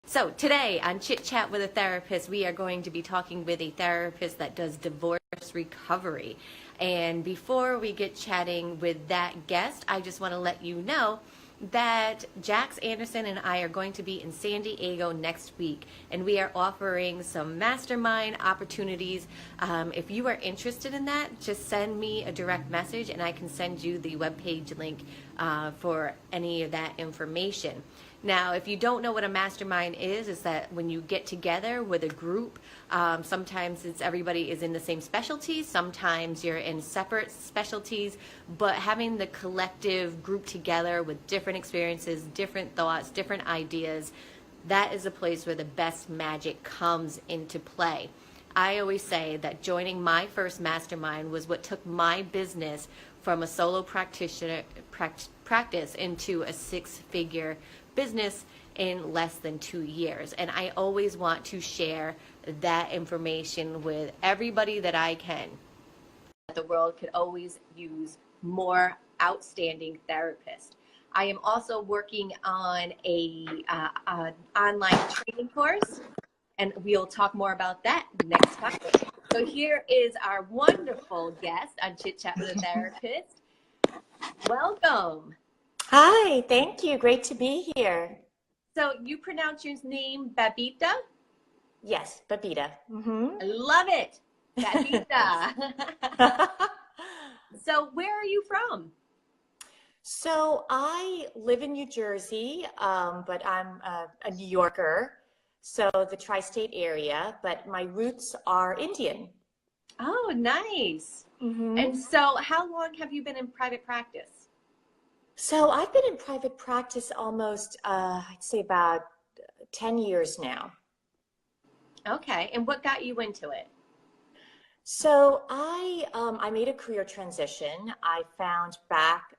So today on Chit Chat with a Therapist, we are going to be talking with a therapist that does divorce recovery. And before we get chatting with that guest, I just want to let you know that Jax Anderson and I are going to be in San Diego next week, and we are offering some mastermind opportunities. If you are interested in that, just send me a direct message and I can send you the webpage link for any of that information. Now, if you don't know what a mastermind is that when you get together with a group, sometimes it's everybody is in the same specialty, sometimes you're in separate specialties, but having the collective group together with different experiences, different thoughts, different ideas, that is a place where the best magic comes into play. I always say that joining my first mastermind was what took my business from a solo practitioner practice into a six-figure business in less than 2 years. And I always want to share that information with everybody that I can. The world could always use more outstanding therapists. I am also working on an online training course, and we'll talk more about that next time. So here is our wonderful guest on Chit Chat with a Therapist. Welcome. Hi, thank you. Great to be here. So you pronounce your name Babita? Yes, Babita. I love it. Babita. So where are you from? So I live in New Jersey, but I'm a New Yorker, so the tri-state area, but my roots are Indian. Oh, nice. And so how long have you been in private practice? So I've been in private practice almost, I'd say about 10 years now. Okay. And what got you into it? So I made a career transition. I found back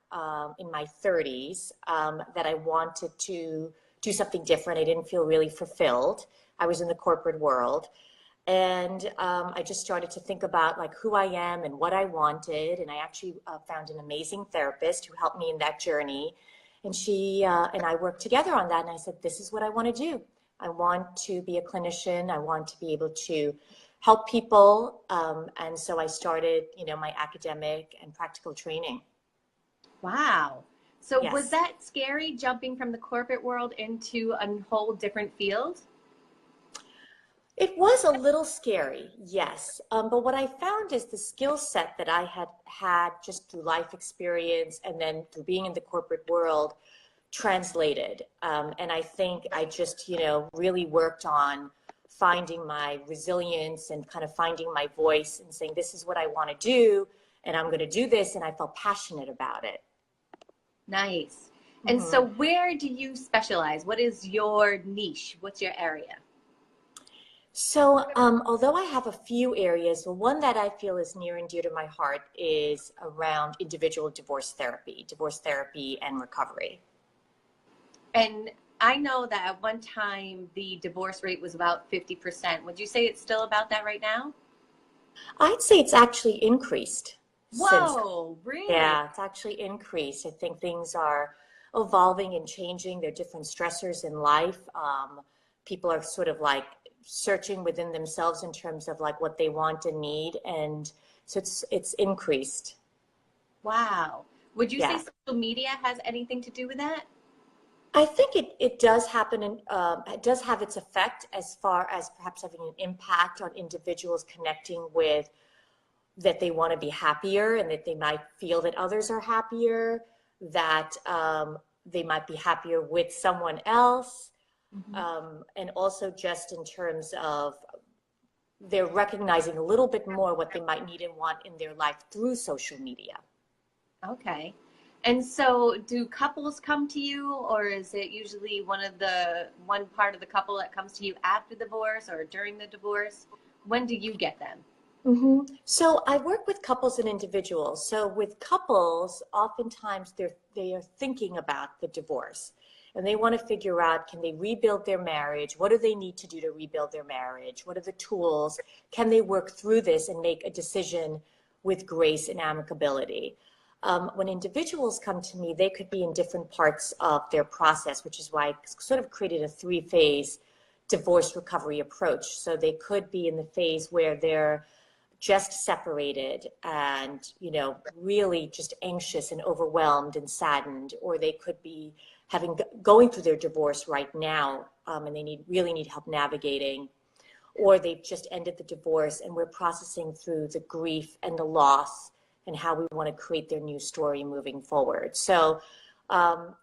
in my 30s that I wanted to do something different. I didn't feel really fulfilled. I was in the corporate world. And I just started to think about like who I am and what I wanted. And I actually found an amazing therapist who helped me in that journey. And she and I worked together on that. And I said, this is what I want to do. I want to be a clinician. I want to be able to help people. And so I started, my academic and practical training. Wow. So Yes. Was that scary jumping from the corporate world into a whole different field? It was a little scary, yes. But what I found is the skill set that I had just through life experience and then through being in the corporate world translated. And I think I just, really worked on finding my resilience and kind of finding my voice and saying, this is what I want to do, and I'm going to do this. And I felt passionate about it. Nice. And so where do you specialize? What is your niche? What's your area? So although I have a few areas, the one that I feel is near and dear to my heart is around individual divorce therapy and recovery. And I know that at one time the divorce rate was about 50%. Would you say it's still about that right now? I'd say it's actually increased. Whoa, really? Yeah, it's actually increased. I think things are evolving and changing. There are different stressors in life. People are sort of like searching within themselves in terms of like what they want and need, and so it's increased. Wow. Would you say Yeah. social media has anything to do with that? I think it does happen, and it does have its effect as far as perhaps having an impact on individuals connecting with that they want to be happier and that they might feel that others are happier, that they might be happier with someone else. And also just in terms of they're recognizing a little bit more what they might need and want in their life through social media. Okay. And so do couples come to you, or is it usually one part of the couple that comes to you after the divorce or during the divorce? When do you get them? So I work with couples and individuals. So with couples, oftentimes they are thinking about the divorce. And they want to figure out, can they rebuild their marriage? What do they need to do to rebuild their marriage? What are the tools? Can they work through this and make a decision with grace and amicability? When individuals come to me, they could be in different parts of their process, which is why I sort of created a 3-phase divorce recovery approach. So they could be in the phase where they're just separated and, you know, really just anxious and overwhelmed and saddened, or they could be going through their divorce right now, and they really need help navigating, or they've just ended the divorce and we're processing through the grief and the loss and how we want to create their new story moving forward. So,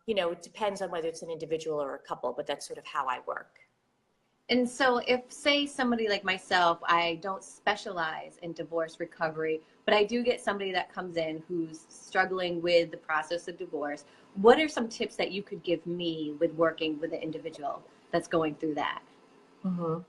you know, it depends on whether it's an individual or a couple, but that's sort of how I work. And so if, say, somebody like myself, I don't specialize in divorce recovery, but I do get somebody that comes in who's struggling with the process of divorce, what are some tips that you could give me with working with an individual that's going through that? Mm-hmm.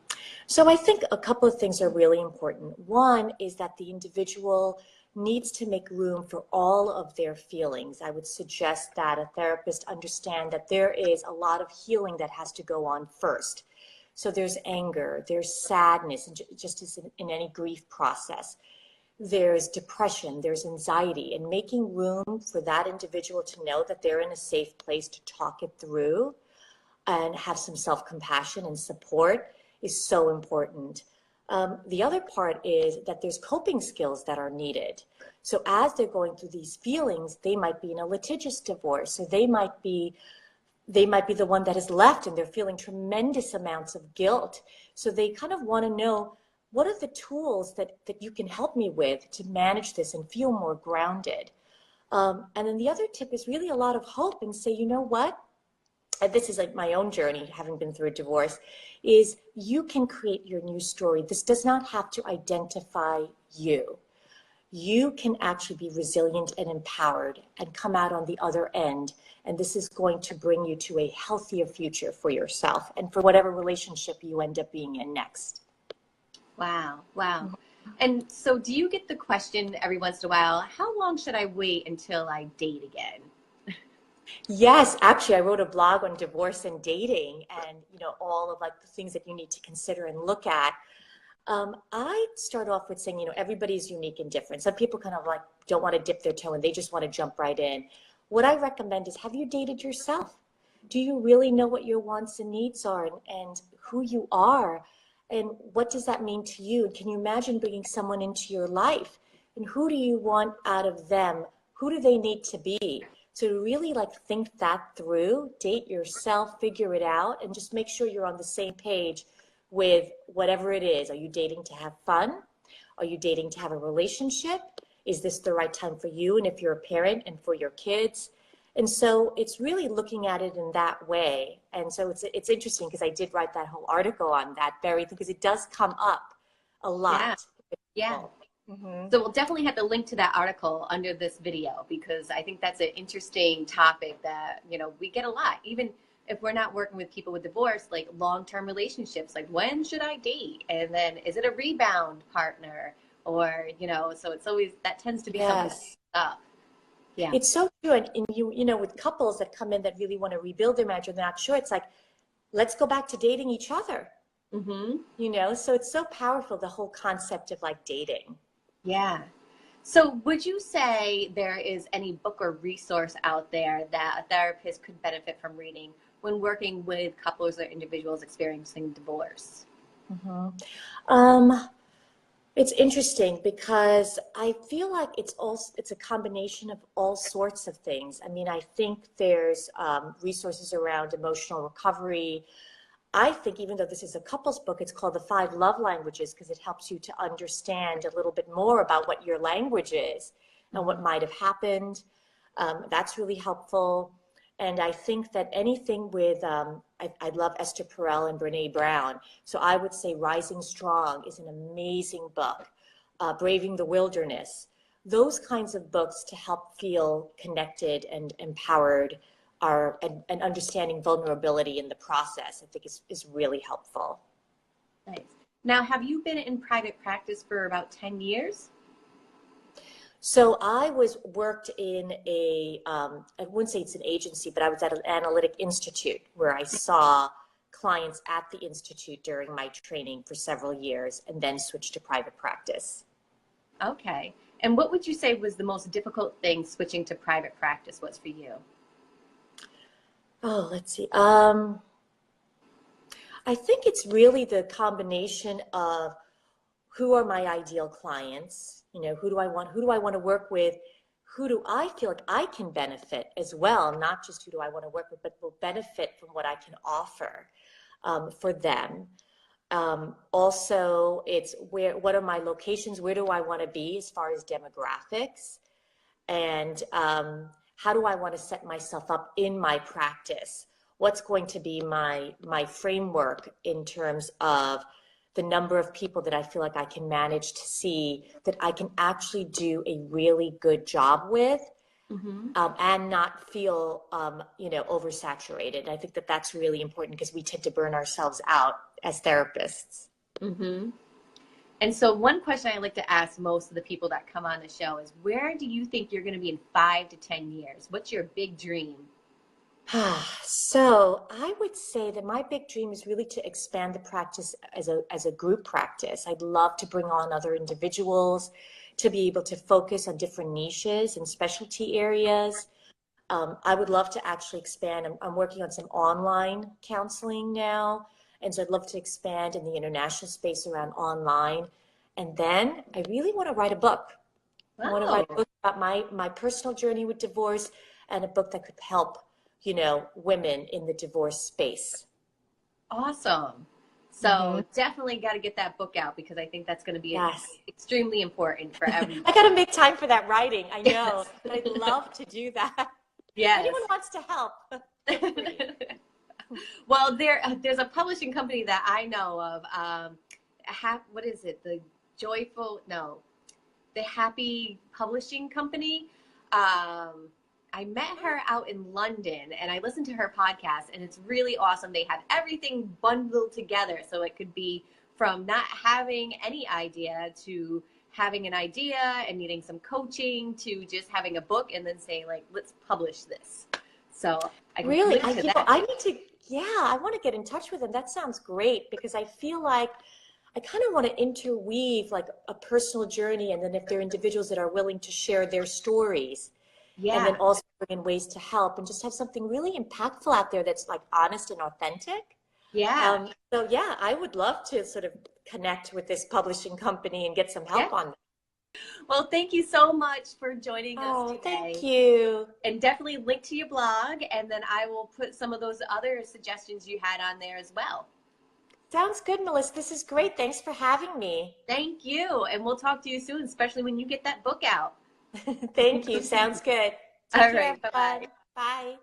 So I think a couple of things are really important. One is that the individual needs to make room for all of their feelings. I would suggest that a therapist understand that there is a lot of healing that has to go on first. So there's anger, there's sadness, and just as in any grief process. There's depression, there's anxiety, and making room for that individual to know that they're in a safe place to talk it through and have some self-compassion and support is so important. The other part is that there's coping skills that are needed. So as they're going through these feelings, they might be in a litigious divorce, so they might be the one that is left and they're feeling tremendous amounts of guilt. So they kind of want to know, what are the tools that you can help me with to manage this and feel more grounded? And then the other tip is really a lot of hope and say, you know what? And this is like my own journey, having been through a divorce, is you can create your new story. This does not have to identify you. You can actually be resilient and empowered and come out on the other end. And this is going to bring you to a healthier future for yourself and for whatever relationship you end up being in next. Wow. Wow. And so do you get the question every once in a while, how long should I wait until I date again? Yes, actually, I wrote a blog on divorce and dating and, you know, all of like the things that you need to consider and look at. I start off with saying, you know, everybody's unique and different. Some people kind of like don't want to dip their toe and they just want to jump right in. What I recommend is, have you dated yourself? Do you really know what your wants and needs are and who you are? And what does that mean to you? And can you imagine bringing someone into your life? And who do you want out of them? Who do they need to be? So to really like think that through, date yourself, figure it out, and just make sure you're on the same page with whatever it is. Are you dating to have fun? Are you dating to have a relationship? Is this the right time for you? And if you're a parent, and for your kids. And so it's really looking at it in that way. And so it's interesting because I did write that whole article on that very thing, because it does come up a lot. Yeah. Mm-hmm. So we'll definitely have to link to that article under this video, because I think that's an interesting topic that, you know, we get a lot. Even if we're not working with people with divorce, like long-term relationships, like when should I date? And then is it a rebound partner? Or, you know, so it's always, that tends to be something that's up. Yeah. It's so true. And you know, with couples that come in that really want to rebuild their marriage and they're not sure, it's like, let's go back to dating each other. Mm-hmm. You know, so it's so powerful, the whole concept of like dating. Yeah. So would you say there is any book or resource out there that a therapist could benefit from reading when working with couples or individuals experiencing divorce? Mm-hmm. It's interesting because I feel like it's a combination of all sorts of things. I mean, I think there's resources around emotional recovery. I think even though this is a couples book, it's called The 5 Love Languages because it helps you to understand a little bit more about what your language is and what might have happened. That's really helpful. And I think that anything with, I love Esther Perel and Brene Brown. So I would say Rising Strong is an amazing book. Braving the Wilderness. Those kinds of books to help feel connected and empowered and understanding vulnerability in the process, I think is really helpful. Nice. Now, have you been in private practice for about 10 years? So I worked in I wouldn't say it's an agency, but I was at an analytic institute where I saw clients at the institute during my training for several years and then switched to private practice. Okay. And what would you say was the most difficult thing switching to private practice was for you? Oh, let's see. I think it's really the combination of who are my ideal clients, you know, who do I want to work with, who do I feel like I can benefit as well, not just who do I want to work with, but will benefit from what I can offer for them. Also, it's what are my locations, where do I want to be as far as demographics, and how do I want to set myself up in my practice? What's going to be my framework in terms of the number of people that I feel like I can manage to see that I can actually do a really good job with, and not feel, oversaturated. I think that that's really important because we tend to burn ourselves out as therapists. And so one question I like to ask most of the people that come on the show is, where do you think you're going to be in 5 to 10 years? What's your big dream? So I would say that my big dream is really to expand the practice as a group practice. I'd love to bring on other individuals, to be able to focus on different niches and specialty areas. I would love to actually expand. I'm working on some online counseling now, and so I'd love to expand in the international space around online. And then I really want to write a book. I want to write a book about my personal journey with divorce, and a book that could help, women in the divorce space. Awesome. So definitely got to get that book out, because I think that's going to be extremely important for everyone. I got to make time for that writing. I know, but I'd love to do that. Yes. If anyone wants to help. Well, there's a publishing company that I know of. What is it? The Happy Publishing Company. I met her out in London, and I listened to her podcast, and it's really awesome. They have everything bundled together, so it could be from not having any idea to having an idea and needing some coaching to just having a book and then saying, like, let's publish this. So I really, I want to get in touch with them. That sounds great, because I feel like I kind of want to interweave like a personal journey, and then if there are individuals that are willing to share their stories. Yeah. And then also bring in ways to help, and just have something really impactful out there that's like honest and authentic. Yeah. So yeah, I would love to sort of connect with this publishing company and get some help on that. Well, thank you so much for joining us today. Thank you. And definitely link to your blog, and then I will put some of those other suggestions you had on there as well. Sounds good, Melissa. This is great. Thanks for having me. Thank you. And we'll talk to you soon, especially when you get that book out. Thank you. Sounds good. All right. Bye-bye. Bye.